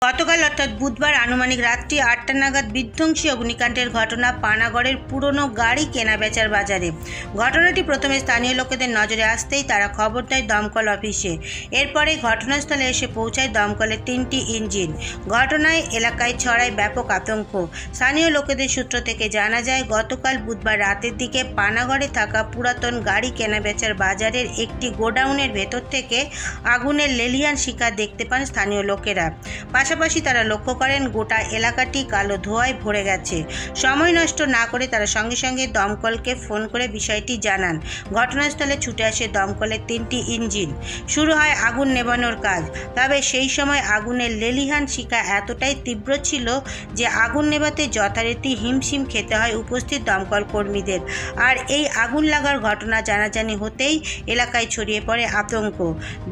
গতকাল অর্থাৎ বুধবার আনুমানিক রাত্রি ৮টা নাগাদ বিধ্বংসী অগ্নিকাণ্ডের ঘটনা পানাগড়ের পুরনো গাড়ি কেনাবেচার বাজারে। ঘটনাটি প্রথমে স্থানীয় লোকেদের নজরে আসতেই তারা খবর দেয় দমকল অফিসে। এরপরে ঘটনাস্থলে এসে পৌঁছায় দমকলের ৩টি ইঞ্জিন। ঘটনায় এলাকায় ছড়ায় ব্যাপক আতঙ্ক। স্থানীয় লোকেদের সূত্র থেকে জানা যায়, গতকাল বুধবার রাতের দিকে পানাগড়ে থাকা পুরাতন গাড়ি কেনাবেচার বাজারের একটি গোডাউনের ভেতর থেকে আগুনের লেলিহান শিখা দেখতে পান স্থানীয় লোকেরা। পাশাপাশি তারা লক্ষ্য করেন গোটা এলাকাটি কালো ধোঁয়ায় ভরে গেছে। সময় নষ্ট না করে তারা সঙ্গে সঙ্গে দমকলকে ফোন করে বিষয়টি জানান। ঘটনাস্থলে ছুটে আসে দমকলের 3টি ইঞ্জিন। শুরু হয় আগুন নেভানোর কাজ। তবে সেই সময় আগুনের লেলিহান শিখা এতটাই তীব্র ছিল যে আগুন নেভাতে যথারীতি হিমশিম খেতে হয় উপস্থিত দমকল কর্মীদের। আর এই আগুন লাগার ঘটনা জানাজানি হতেই এলাকায় ছড়িয়ে পড়ে আতঙ্ক।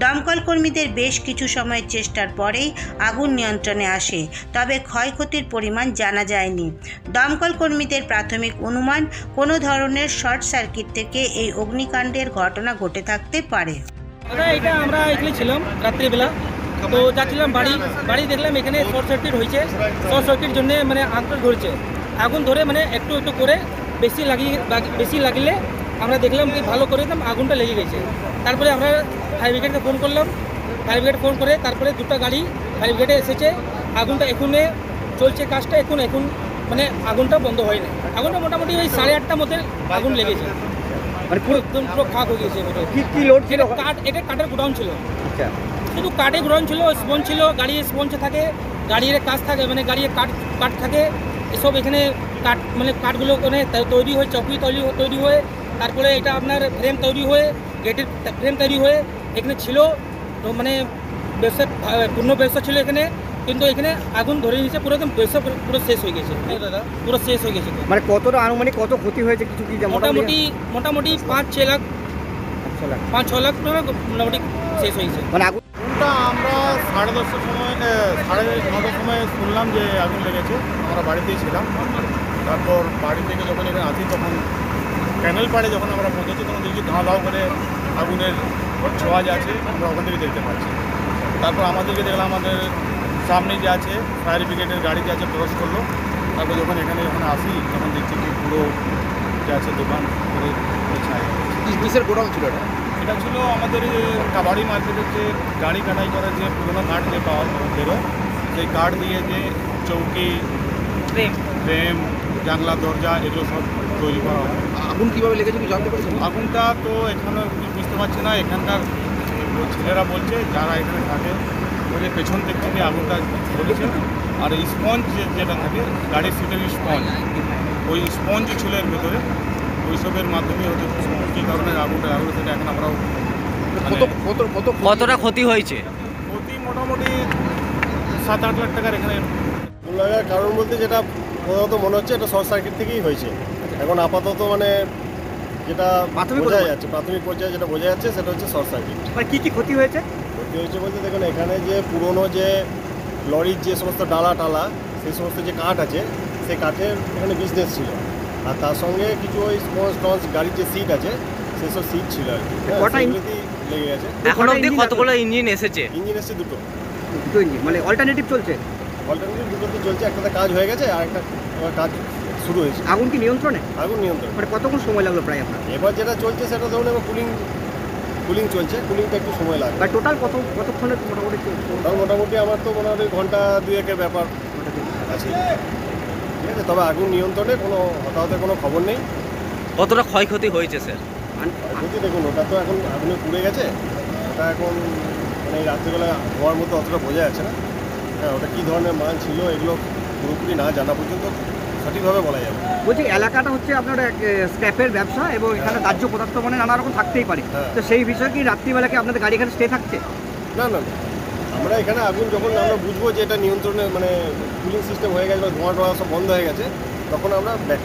দমকল কর্মীদের বেশ কিছু সময়ের চেষ্টার পরেই আগুন নিয়ন্ত্রণে আসে, তবে ক্ষয়ক্ষতির পরিমাণ জানা যায়নি। দমকল কর্মীদের প্রাথমিক অনুমান, কোনো ধরনের শর্ট সার্কিট থেকে এই অগ্নিকাণ্ডের ঘটনা ঘটে থাকতে পারে। এটা আমরা এখানে ছিলাম রাত্রিবেলা, তো যাচ্ছিলাম বাড়ি দেখলাম এখানে শর্ট সার্কিট হয়েছে। শর্ট সার্কিট জন্য মানে আগুন ধরেছে। আগুন ধরে মানে একটু একটু করে বেশি লাগলে আমরা দেখলাম কি ভালো করে আগুনটা লেগে গেছে। তারপরে আমরা ফায়ার ব্রিগেডকে ফোন করলাম। ফায়ার ব্রিগেড ফোন করে তারপরে দুটো গাড়ি ফায়ার ব্রিগেডে এসেছে। আগুনটা এখনে চলছে কাজটা, এখন মানে আগুনটা বন্ধ হয়নি। আগুনটা মোটামুটি ওই 8:30টার মধ্যে আগুন লেগেছে, মানে পুরো একদম পুরো খাক হয়ে গেছে। কি লোড ছিল? এটা কাঠের গোডাউন ছিল। আচ্ছা, শুধু কাঠের গোডাউন ছিল, স্পঞ্জ ছিল, গাড়ির স্পঞ্জ থাকে, গাড়ির কাজ থাকে, মানে গাড়ির কাঠ থাকে এসব। এখানে কাঠ মানে কাঠগুলো ওখানে তৈরি হয়ে চৌকি তৈরি হয়ে, তারপরে এটা আপনার ফ্রেম তৈরি হয়ে, গেটের ফ্রেম তৈরি হয়ে এখানে ছিল। তো মানে ব্যবসা পূর্ণ ব্যবসা ছিল এখানে, কিন্তু এখানে আগুন ধরে নিয়েছে। পুরো একদম ব্যবসা পুরো শেষ হয়ে গেছে দাদা, পুরো শেষ হয়ে গেছে। মানে কতটা আনুমানিক কত ক্ষতি হয়েছে কিছু কি? মোটামুটি 5-6 লাখ, 5-6 লাখ টাকা মোটামুটি শেষ হয়ে গেছে। মানে আগুনটা আমরা 10:30টার সময় 9:30টার সময় শুনলাম যে আগুন লেগেছে। আমরা বাড়িতেই ছিলাম। তারপর বাড়ি থেকে যখন এখানে আসি তখন ক্যানেল পাড়ে যখন আমরা পৌঁছেছি তখন দেখছি ধাও করে আগুনের ছোঁয়া যাচ্ছে, আমরা ওখান থেকে দেখতে পাচ্ছি। তারপর আমাদেরকে দেখলাম আমাদের সামনে যে আছে ফায়ার ব্রিগেডের গাড়ি যে আছে ক্রস করলো। তারপর যখন এখানে আসি তখন দেখছি কি পুরো যে আছে দোকান করে ছায়। কিসের গোডাউন ছিল এটা? এটা ছিল আমাদের কাবাডি মার্কেটের যে গাড়ি কাটাই করার যে পুরোনো কাঠ যে পাওয়া বেরোয়, সেই কাঠ দিয়ে যে চৌকি, ফ্রেম, জানলা, দরজা এগুলো সব তৈরি করা হয়। আগুন কীভাবে লেগেছে কি জানতে পারছেন? আগুনটা তো এখানে বুঝতে পারছি না। এখানকার ছেলেরা বলছে যারা এখানে থাকে, ওই পেছন দিক থেকে আগুনটা ধরেছে। আর স্পঞ্জ যেটা থাকে গাড়ির সিটের স্পঞ্জ, ওই স্পঞ্জ ছিল এর ভেতরে। ওইসবের মাধ্যমে হয়তো কী কারণে আগুনটা লাগলো সেটা এখন আমরাও কতটা ক্ষতি হয়েছে? ক্ষতি মোটামুটি 7-8 লাখ টাকার এখানে। আগুন লাগার কারণ বলতে যেটা প্রধানত মনে হচ্ছে এটা শর্ট সার্কিট থেকেই হয়েছে। এখন আপাতত মানে যেটা বোঝা যাচ্ছে, প্রাথমিক পর্যায়ে যেটা বোঝা যাচ্ছে সেটা হচ্ছে শর্ট সার্কিট। মানে কী ক্ষতি হয়েছে? ক্ষতি হয়েছে বলতে দেখুন, এখানে যে পুরনো যে লরির যে সমস্ত ডালা সেই সমস্ত যে কাঠ আছে, সেই কাঠের এখানে বিজনেস ছিল। আর তার সঙ্গে কিছু ওই স্পঞ্জ গাড়ির যে সিট আছে সেসব সিট ছিল আর কি, সেগুলোতেই লেগে গেছে। এখন অবধি কতগুলো ইঞ্জিন এসেছে? ইঞ্জিন এসছে দুটো ইঞ্জিন, মানে অল্টারনেটিভ চলছে? অল্টারনেটিভ দুটোতে চলছে। একটাতে কাজ হয়ে গেছে আর একটা কাজ শুরু হয়েছে। আগুন কি নিয়ন্ত্রণে? আগুন নিয়ন্ত্রণ। মানে কতক্ষণ সময় লাগলো প্রায় আপনার? এবার যেটা চলছে সেটা ধরুন এবার কুলিং চলছে। কুলিংটা একটু সময় লাগবে। বা টোটাল কতক্ষণের মোটামুটি? মোটামুটি আমার তো মোটামুটি ঘন্টা 2-1-এর ব্যাপার আছে, ঠিক আছে। তবে আগুন নিয়ন্ত্রণে কোনো হতাহতের কোনো খবর নেই। কতটা ক্ষয়ক্ষতি হয়েছে স্যার? ক্ষয়ক্ষতি দেখুন, ওটা তো এখন আগুনে পুড়ে গেছে। ওটা এখন মানে এই রাত্রিবেলা হওয়ার মতো অতটা বোঝা যাচ্ছে না। হ্যাঁ, ওটা কী ধরনের মাল ছিল এগুলো পুরোপুরি না জানা পর্যন্ত সঠিকভাবে বলা যাবে। বলছি এলাকাটা হচ্ছে আপনার স্ক্র্যাপের ব্যবসা এবং এখানে দাহ্য পদার্থ মানে নানা রকম থাকতেই পারে। তো সেই বিষয়ে কি রাত্রিবেলা কি আপনাদের গাড়ি এখানে স্টে থাকছে? না, আমরা এখানে আগুন যখন আমরা বুঝবো যে এটা নিয়ন্ত্রণে মানে কুলিং সিস্টেম হয়ে গেছে বা ধোঁয়া সব বন্ধ হয়ে গেছে, তখন আমরা ব্যাক